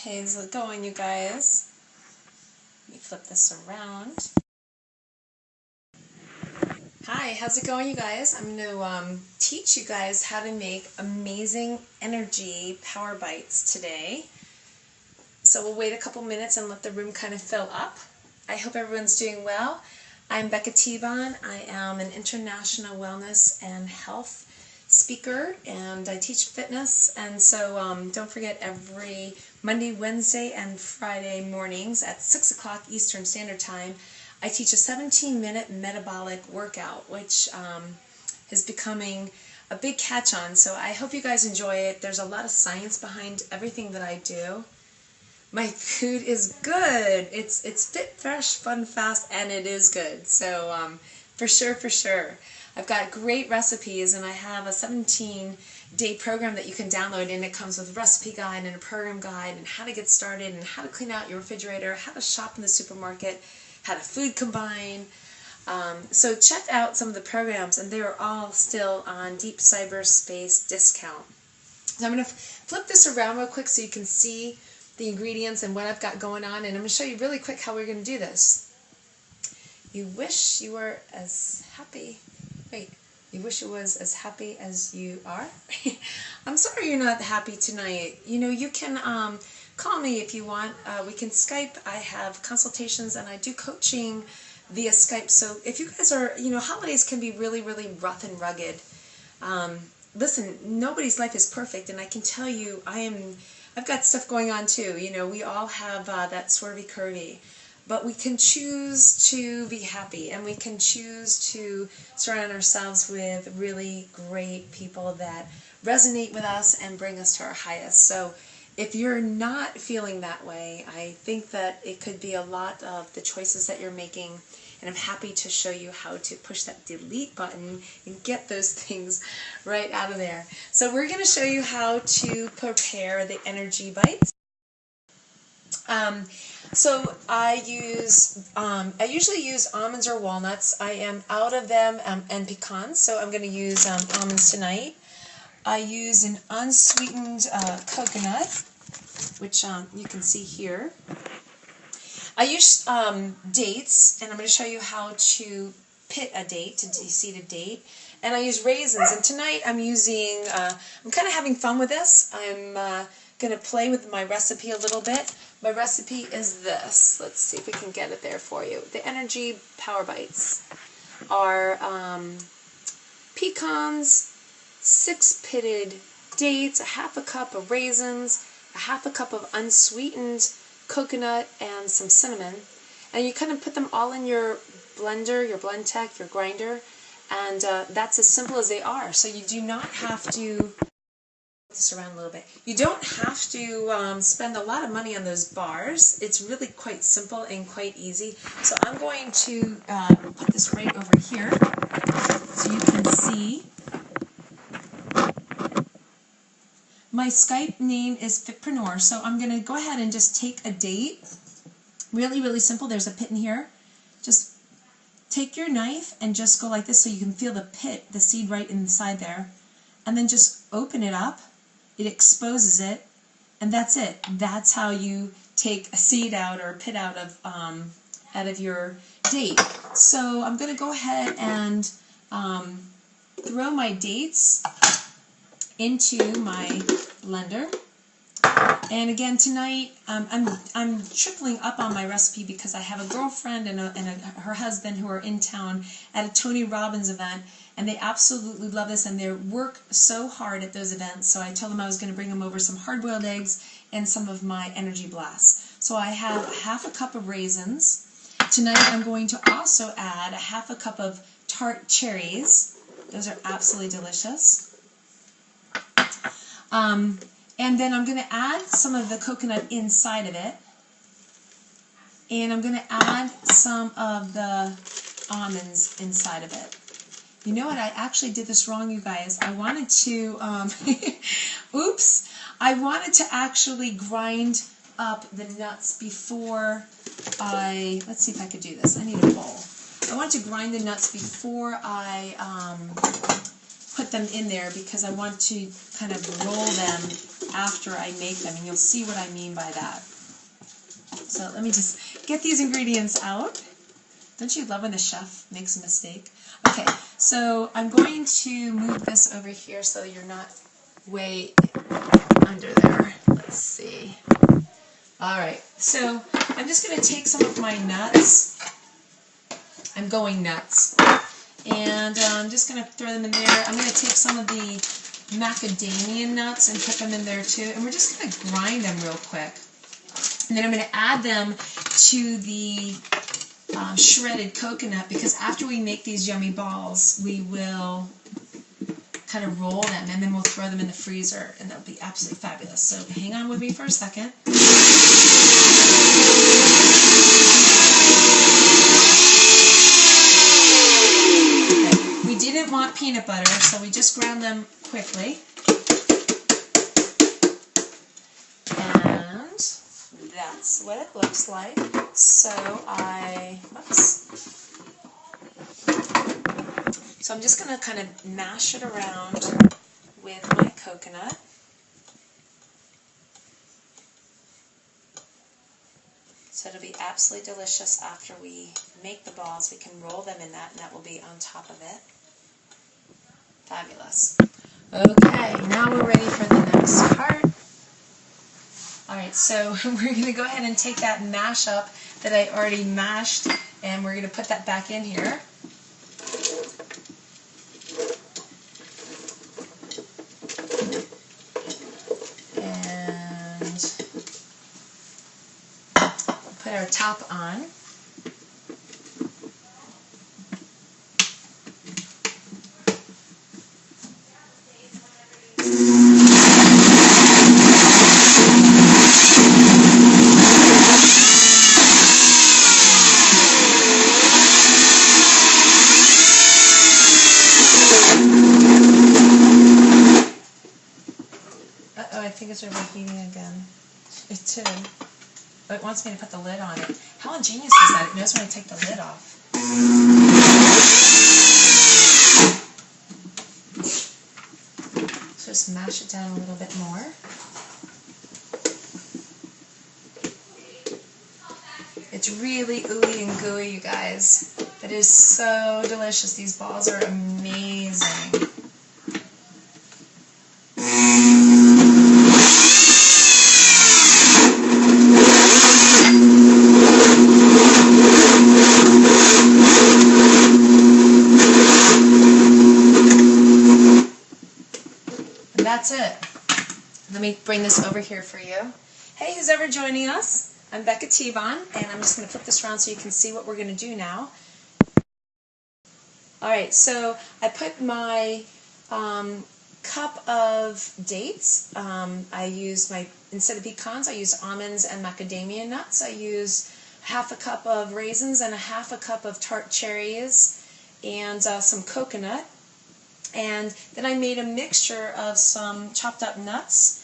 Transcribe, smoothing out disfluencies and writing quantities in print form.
Hey, how's it going, you guys? Let me flip this around. Hi, how's it going, you guys? I'm going to teach you guys how to make amazing energy power bites today. So we'll wait a couple minutes and let the room kind of fill up. I hope everyone's doing well. I'm Becca T-Bon. I am an international wellness and health speaker, and I teach fitness. And so don't forget, every Monday, Wednesday, and Friday mornings at 6 o'clock Eastern Standard Time, I teach a 17-minute metabolic workout, which is becoming a big catch-on. So I hope you guys enjoy it. There's a lot of science behind everything that I do. My food is good. It's fit, fresh, fun, fast, and it is good. So for sure. I've got great recipes, and I have a 17-day program that you can download, and it comes with a recipe guide and a program guide and how to get started and how to clean out your refrigerator, how to shop in the supermarket, how to food combine. So check out some of the programs, and they're all still on deep cyberspace discount. So I'm going to flip this around real quick so you can see the ingredients and what I've got going on, and I'm going to show you really quick how we're going to do this. You wish you were as happy. Wait, you wish you was as happy as you are? I'm sorry you're not happy tonight. You know, you can call me if you want. We can Skype. I have consultations, and I do coaching via Skype. So if you guys are, holidays can be really, really rough and rugged. Listen, nobody's life is perfect, and I can tell you I've got stuff going on too. We all have that swervy curvy. But we can choose to be happy, and we can choose to surround ourselves with really great people that resonate with us and bring us to our highest. So if you're not feeling that way, I think that it could be a lot of the choices that you're making, and I'm happy to show you how to push that delete button and get those things right out of there. So we're going to show you how to prepare the energy bites. So I usually use almonds or walnuts. I am out of them and pecans, so I'm going to use almonds tonight. I use an unsweetened coconut, which you can see here. I use dates, and I'm going to show you how to pit a date, to de-seed a date. And I use raisins, and tonight I'm kind of having fun with this. I'm going to play with my recipe a little bit. My recipe is this. Let's see if we can get it there for you. The energy power bites are pecans, 6 pitted dates, a half a cup of raisins, a half a cup of unsweetened coconut, and some cinnamon. And you kind of put them all in your blender, your Blendtec, your grinder, and that's as simple as they are. So you do not have to this around a little bit. You don't have to spend a lot of money on those bars. It's really quite simple and quite easy. So I'm going to put this right over here so you can see. My Skype name is Fitpreneur, so I'm going to go ahead and just take a date. Really, really simple. There's a pit in here. Just take your knife and just go like this so you can feel the pit, the seed right inside there. And then just open it up. It exposes it, and that's it. That's how you take a seed out or a pit out of your date. So I'm going to go ahead and throw my dates into my blender. And again, tonight I'm tripling up on my recipe because I have a girlfriend and her husband who are in town at a Tony Robbins event, and they absolutely love this, and they work so hard at those events. So I told them I was going to bring them over some hard-boiled eggs and some of my Energy Blasts. So I have half a cup of raisins. Tonight I'm going to also add a half a cup of tart cherries. Those are absolutely delicious. And then I'm going to add some of the coconut inside of it. And I'm going to add some of the almonds inside of it. You know what? I actually did this wrong, you guys. I wanted to, oops. I wanted to actually grind up the nuts before let's see if I could do this. I need a bowl. I wanted to grind the nuts before I put them in there because I want to kind of roll them after I make them, and you'll see what I mean by that. So let me just get these ingredients out. Don't you love when the chef makes a mistake? Okay, so I'm going to move this over here so you're not way under there. Let's see. Alright, so I'm just going to take some of my nuts. I'm going nuts. And I'm just going to throw them in there. I'm going to take some of the macadamia nuts and put them in there too. And we're just going to grind them real quick. And then I'm going to add them to the shredded coconut, because after we make these yummy balls, we will kind of roll them and then we'll throw them in the freezer, and that'll be absolutely fabulous. So hang on with me for a second. Okay. We didn't want peanut butter, so we just ground them quickly. And that's what it looks like. So I'm just going to kind of mash it around with my coconut. So it'll be absolutely delicious after we make the balls. We can roll them in that, and that will be on top of it. Fabulous. Okay, now we're ready for the next part. Alright, so we're going to go ahead and take that mash up that I already mashed, and we're going to put that back in here. And put our top on. Uh-oh, I think it's overheating again. It did. Oh, it wants me to put the lid on it. How ingenious is that? It knows when I take the lid off. So just mash it down a little bit more. It's really ooey and gooey, you guys. It is so delicious. These balls are amazing. And that's it. Let me bring this over here for you. Hey, who's ever joining us? I'm Becca T-Von, and I'm just going to flip this around so you can see what we're going to do now. Alright, so I put my cup of dates. I used instead of pecans, I used almonds and macadamia nuts. I used half a cup of raisins and a half a cup of tart cherries and some coconut. And then I made a mixture of some chopped up nuts